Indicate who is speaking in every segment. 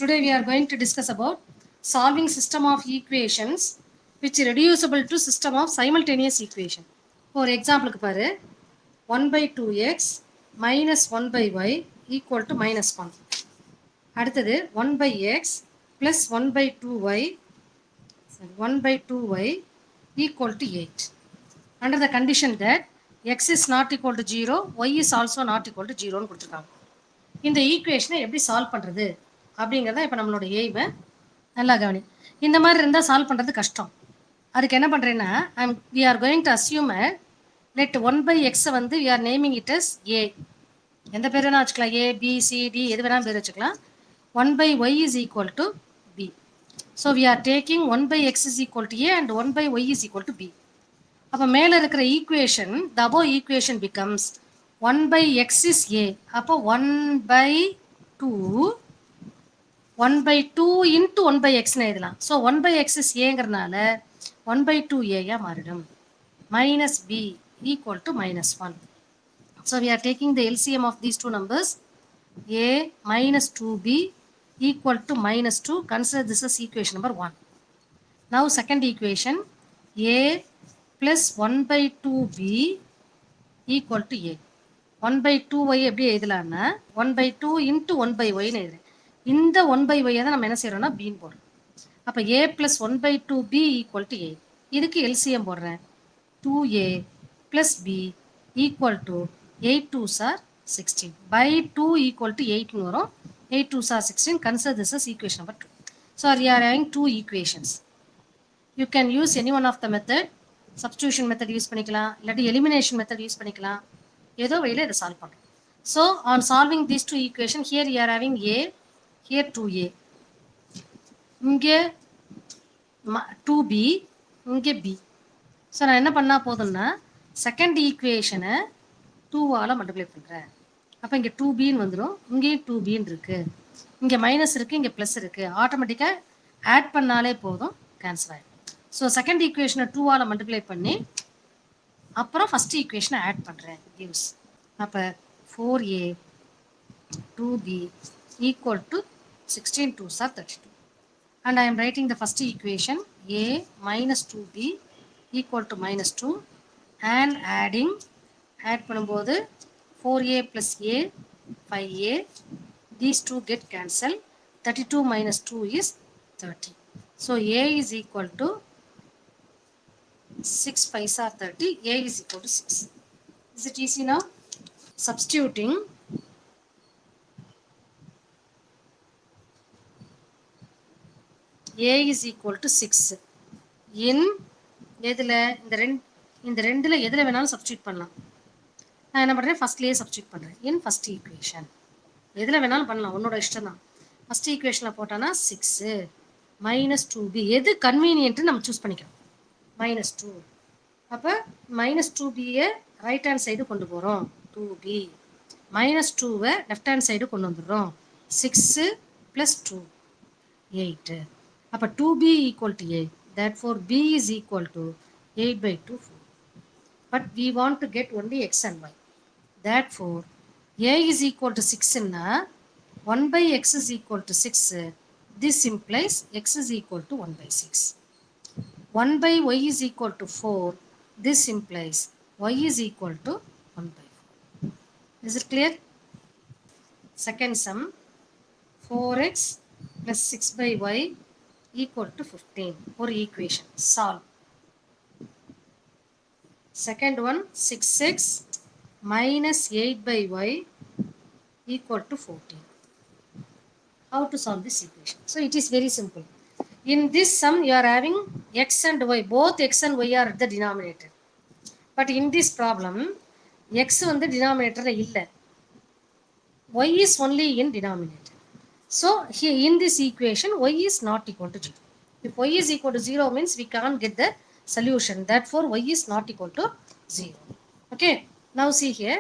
Speaker 1: Today we are going to discuss about solving system of equations which reducible to system of simultaneous equation. For example, 1 by 2x minus 1 by y equal to minus 1. அடுத்தது 1 by x plus 1 by 2y 1 by 2y equal to 8. Under the condition that x is not equal to 0, y is also not equal to 0 ன்னு கொடுத்துருக்காங்க. இந்த ஈக்குவேஷனை எப்படி solve பண்ணுறது அப்படிங்கிறத இப்போ நம்மளோட எய்மை நல்லா கவனி. இந்த மாதிரி இருந்தால் சால்வ் பண்ணுறது கஷ்டம். அதுக்கு என்ன பண்ணுறேன்னா we are going to assume let 1 by எக்ஸை வந்து we are naming it as A. எந்த பேர் வேணால் வச்சுக்கலாம், ஏ பி சி டி எது வேணாலும் பேர் வச்சுக்கலாம். 1 by y is equal to b. So we are taking 1 by x is equal to a and 1 by y is equal to b. அப்போ மேலே இருக்கிற equation the above equation becomes 1 by x is a. அப்போ 1 by 2 1 by 2 into 1 by x எழுதலாம். So 1 by x is ஏங்கிறதுனால 1 by 2a மாறிடும். minus b equal to minus 1. So we are taking the LCM of these two numbers. a minus 2b equal to minus 2. Consider this as equation number 1. Now second equation, a plus 1 by 2b equal to a. 1 by 2y எப்படி எழுதலாம்னா 1 by 2 into 1 by y ன்னு எழுதுறேன். இந்த 1 by y தான் நம்ம என்ன செய்யறோம்னா bன்னு போடுறோம். அப்போ a plus 1 by 2b equal to a. இதுக்கு LCM போடுறேன். 2a plus b equal to 8 2s are 16. By 2 equal to 8 ன்னு வரும். 8 2s are 16. Consider this as equation number 2. So we are having two equations. You can use any one of the method. Substitution method use பண்ணிக்கலாம், இல்லாட்டி elimination method use பண்ணிக்கலாம். ஏதோ வழியில் இதை solve பண்ணுறோம். So on solving these two equation here you are having A, here 2a, இங்கே 2b, இங்கே b. So நான் என்ன பண்ணால் போதும்னா செகண்ட் ஈக்குவேஷனை 2ஆல் மல்டிப்ளை பண்ணுறேன். அப்போ இங்கே 2bன்னு வந்துடும், இங்கேயும் 2bன்னு இருக்குது, இங்கே மைனஸ் இருக்குது, இங்கே ப்ளஸ் இருக்குது. ஆட்டோமேட்டிக்காக ஆட் பண்ணாலே போதும், கேன்சல் ஆகிடும். ஸோ செகண்ட் ஈக்குவேஷனை 2ஆல் மல்டிப்ளை பண்ணி அப்புறம் ஃபஸ்ட் ஈக்குவேஷனை ஆட் பண்ணுறேன் gives. அப்போ 4a 2b equal to 16 2s are 32. And I am writing the first equation a minus 2b equal to minus 2 and adding, add பண்ணும்போது 4a plus a 5a, these two get cancelled. 32 minus 2 is 30. So a is equal to 6 5s are 30. A is equal to 6. Is it easy now? Substituting a is equal to 6 in எதில் இந்த ரெண்டில் எதில் வேணாலும் substitute பண்ணலாம். நான் என்ன பண்ணுறேன், ஃபஸ்ட்லேயே substitute பண்ணுறேன். இன் ஃபஸ்ட் ஈக்குவேஷன் எதில் வேணாலும் பண்ணலாம், உன்னோட இஷ்டம் தான். ஃபஸ்ட் ஈக்குவேஷனில் போட்டானா 6 minus 2b, எது கன்வீனியன்ட்டு நம்ம சூஸ் பண்ணிக்கலாம். minus 2. அப்போ minus 2bயை ரைட் ஹேண்ட் சைடு கொண்டு போகிறோம், 2b. minus 2வை லெஃப்ட் ஹேண்ட் சைடு கொண்டு வந்துடுறோம், 6 plus 2 8. அப்போ 2b equal to 8. Therefore b is equal to 8 by 2 4. But we want to get only x and y. Therefore a is equal to 6 ன்னா 1 by x is equal to 6. This implies x is equal to 1 by 6. 1 by y is equal to 4. This implies y is equal to 1 by 4. Is it clear? Second sum, 4x plus 6 by y equal to 15. Or equation, solve. Second one, 6x minus 8 by y equal to 14. How to solve this equation? So it is very simple. In this sum you are having x and y, both x and y are at the denominator. But in this problem x வந்து denominator இல்லை, y is only in denominator. So here in this equation y is not equal to 0. If y is equal to 0 means we can't get the solution. Therefore y is not equal to 0. Okay, now see here.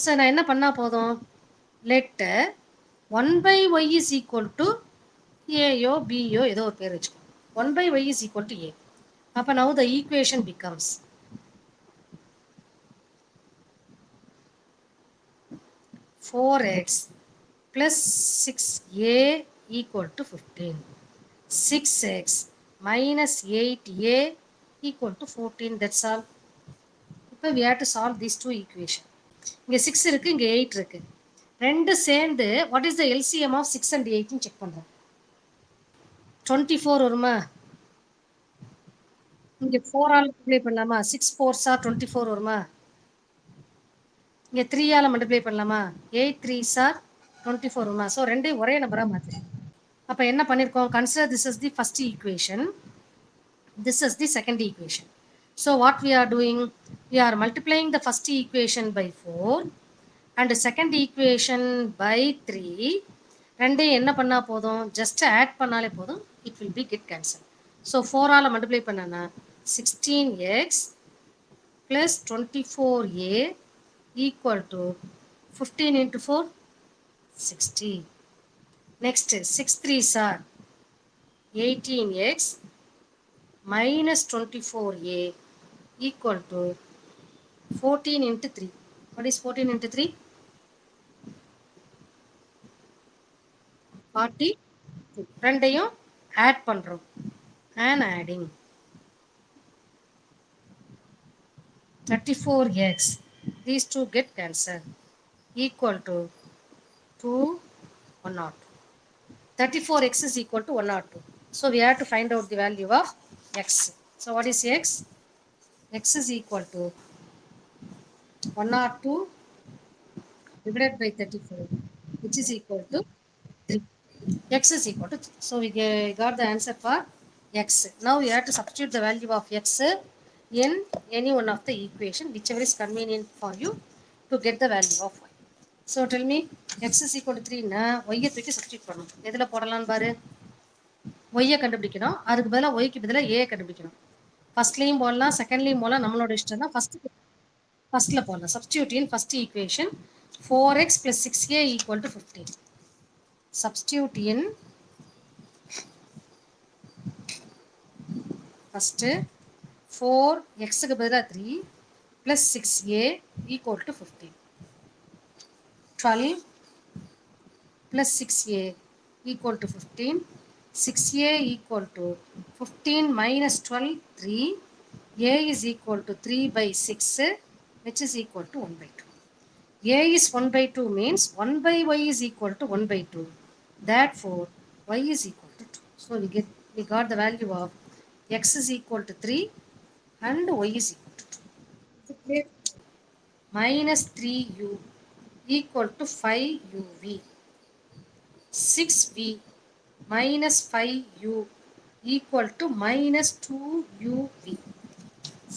Speaker 1: So நான் என்ன பண்ணா போதும், let 1 by y is equal to a b ஏதோ ஒரு பேர் வச்சுக்கோ. 1 by y is equal to a. அப்போ now the equation becomes 4x plus 6a equal to 15. 6x minus 8a equal to 14. That's all. இப்போ we have to solve these two equation. இங்கே 6 இருக்கு, இங்கே 8 இருக்கு. ரெண்டு சேர்ந்து what is the LCM of 6 and 8 ன்னு check பண்றோம். 24 வருமா? இங்கே 4 ஆல் மல்டிப்ளை பண்ணலாமா? 6 4s are 24 வருமா? இங்கே 3 ஆல் மல்டிப்ளை பண்ணலாமா? 8 3s are 24 வருமா? ஸோ ரெண்டையும் ஒரே நம்பரா மாத்து. அப்ப என்ன பண்ணிருக்கோம்? Consider this is the first equation. This is the second equation. So what we are doing? We are multiplying the first equation by 4 and the second equation by 3. ரெண்டையும் என்ன பண்ணா போதும்? Just add பண்ணாலே போதும். It will be get cancelled. So 4 ஆல multiply பண்ணனா 16x plus 24a equal to 15 into 4 60. Next 6 3s are 18x minus 24a equal to 14 into 3. What is 14 into 3? 40. ரெண்டையும் add பண்றோம். And adding 34x. These two get cancelled. Equal to 2 102. 34x is equal to 102. So we have to find out the value of x. So what is x? X is equal to 102 divided by 34, which is equal to 3. X is equal to 3. So we got the answer for x. Now we have to substitute the value of x in any one of the equation, whichever is convenient for you to get the value of y. So tell me, x is equal to 3 na y தூக்கி substitute பண்ணணும். எதுல போடலாம்னு பாரு. y கண்டுபிடிக்கணும். அதுக்கு பதிலா y க்கு பதிலா a கண்டுபிடிக்கணும். ஃபர்ஸ்ட்லயும் போடலாம், செகண்ட்லயும் போடலாம், நம்மளோட இஷ்டம் தான். ஃபர்ஸ்ட்ல போடலாம். Substitute in first equation 4x plus 6a equal to 15. Substitute in first 4x க்கு பதிலா 3 plus 6a equal to 15. 12 plus 6a equal to 15. 6a equal to 15 minus 12, 3. a is equal to 3 by 6, which is equal to 1 by 2. a is 1 by 2 means 1 by y is equal to 1 by 2. Therefore, y is equal to 2. So we got the value of x is equal to 3 and y is equal to 2. Minus 3u equal to 5uv. 6v minus 5u equal to minus 2uv.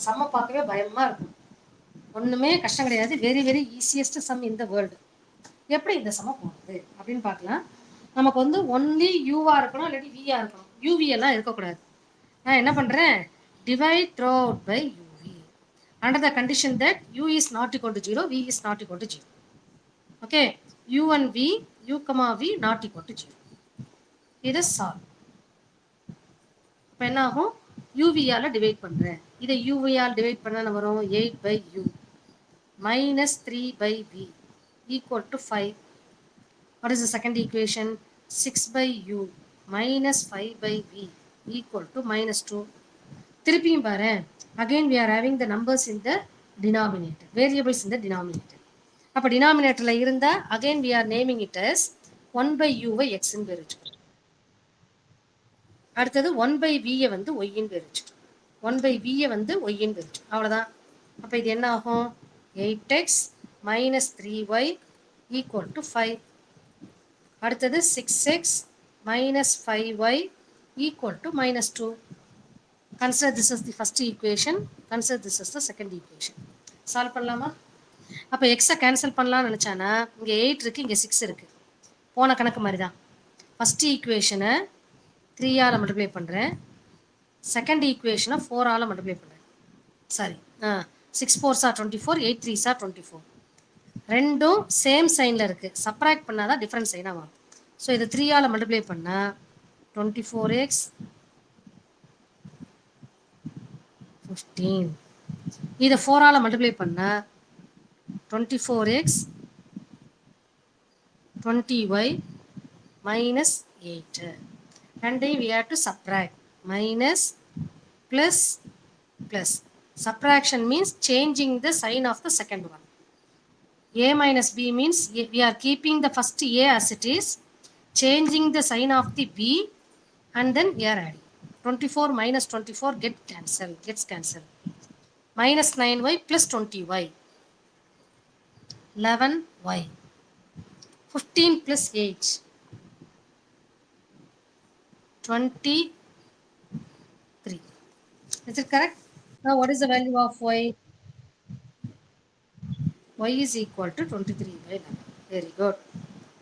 Speaker 1: சம்ம பார்க்கவே பயமா இருக்கும். ஒண்ணுமே கஷ்டம் கிடையாது. Very very easiest sum in the world. எப்படி இந்த சம போகுது அப்படின்னு பார்க்கலாம். நமக்கு வந்து ஒன்லி யூவா இருக்கணும், இல்லாட்டி வியா இருக்கணும். யூவி எல்லாம் இருக்கக்கூடாது. நான் என்ன பண்றேன்? Divide throughout by UV under the condition that U is not equal to 0, V is not equal to 0. Okay, U and V, U comma V not equal to 0. இதை சால்வ். இப்போ என்ன ஆகும்? யூவியால் divide பண்ணுறேன். இதை யூவியால் divide பண்ண வரும் 8 by u minus 3 by v equal to 5. What is the second equation? 6 by u minus 5 by v equal to minus 2. திருப்பியும் பாரு. Again we are having the numbers in the denominator, variables in the denominator. அப்போ denominatorல இருந்தா again we are naming it as 1 by u why x ன்னு பேர் வச்சுக்கணும். அடுத்தது 1 by v வந்து y ன்னு பேர் வச்சுக்கணும். 1 by v வந்து y ன்னு பேர் வச்சுக்கணும். அவ்வளோதான். அப்போ இது என்ன ஆகும்? 8x minus 3y equal to 5. அடுத்தது 6x minus 5y equal to minus 2. Consider this is the first equation. Consider this is the second equation. Solve பண்ணலாமா? அப்போ எக்ஸை கேன்சல் பண்ணலாம்னு நினச்சானா இங்கே 8 இருக்குது, இங்கே 6 இருக்குது. போன கணக்கு மாதிரி தான். ஃபஸ்ட்டு ஈக்குவேஷனை 3 ஆல் மல்டிப்ளை பண்ணுறேன். செகண்ட் ஈக்குவேஷனை 4 ஆல் மல்டிப்ளை பண்ணுறேன். Sorry, 6 4s are 24, 8 3s are 24. ரெண்டும் சேம் சைனில் இருக்குது. சப்ராக்ட் பண்ணால் தான் டிஃப்ரெண்ட் சைனாக வரும். ஸோ இதை 3 ஆல் மல்டிப்ளை பண்ணால் 24x 15. இதை 4 ஆல் மல்டிப்ளை பண்ணால் 24x 20y minus 8. And then we have to subtract. Minus, plus, plus. Subtraction means changing the sign of the second one. A minus B means we are keeping the first A as it is, changing the sign of the B, and then we are adding. 24 minus 24 gets cancelled. Minus 9y plus 20y. 11y. 15 plus 8. 23. Is it correct? Now what is the value of y? Y is equal to 23 by 11. Very good.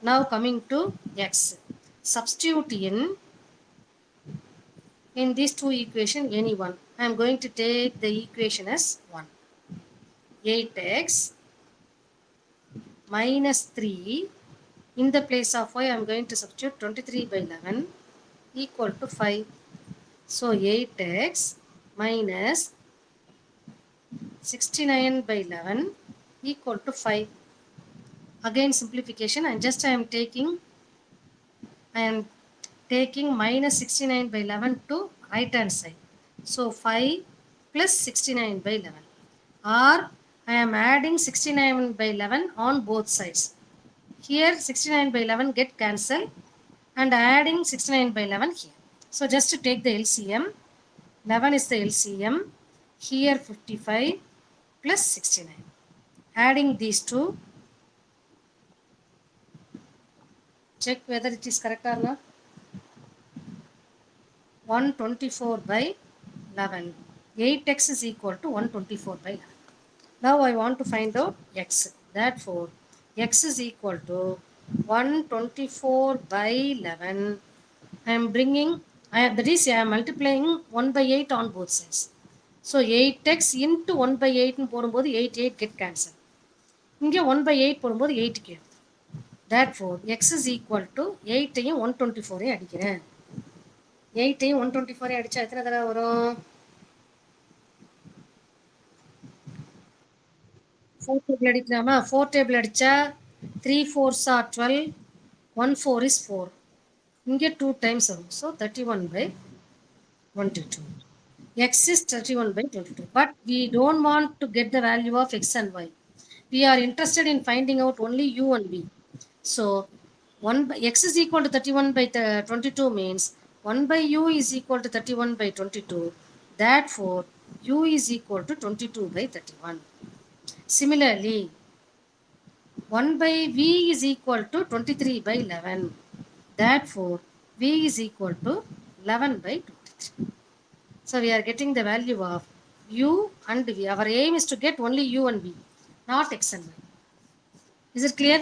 Speaker 1: Now coming to x. Substitute in these two equations any one. I am going to take the equation as 1. 8x minus 3. In the place of y, I am going to substitute 23 by 11 equal to 5. So 8x minus 69 by 11 equal to 5. Again simplification, and just I am taking minus 69 by 11 to right hand side. So 5 plus 69 by 11. Or I am adding 69 by 11 on both sides. Here 69 by 11 get cancelled and adding 69 by 11 here. So just to take the LCM, 11 is the LCM. Here 55 plus 69. Adding these two, check whether it is correct or not. 124 by 11. 8x is equal to 124 by 11. Now I want to find out x. Therefore, x is equal to 124 by 11. I am bringing, that is, I am multiplying 1 by 8 on both sides. So 8x into 1 by 8 போடும்போது 8 get cancelled. இங்கே 1 by 8 போடும்போது 8 கேட்கும். Therefore, x is equal to 8 ஐயும் 124 அடிக்கிறேன். 8 ஐயும் 124 அடிச்சா எத்தனை தடவை வரும்? 4 டேபிள் அடிக்கலாமா? 4 டேபிள் அடிச்சா 3 4s are 12, 1 4 is 4. இங்கே 2 times வரும். So 31 by 22. X is 31 by 22. But we don't want to get the value of x and y. We are interested in finding out only u and v. So x is equal to 31 by 22 means 1 by u is equal to 31 by 22. Therefore, u is equal to 22 by 31. Similarly, 1 by v is equal to 23 by 11. Therefore, v is equal to 11 by 23. So, we are getting the value of u and v. Our aim is to get only u and v, not x and y. Is it clear?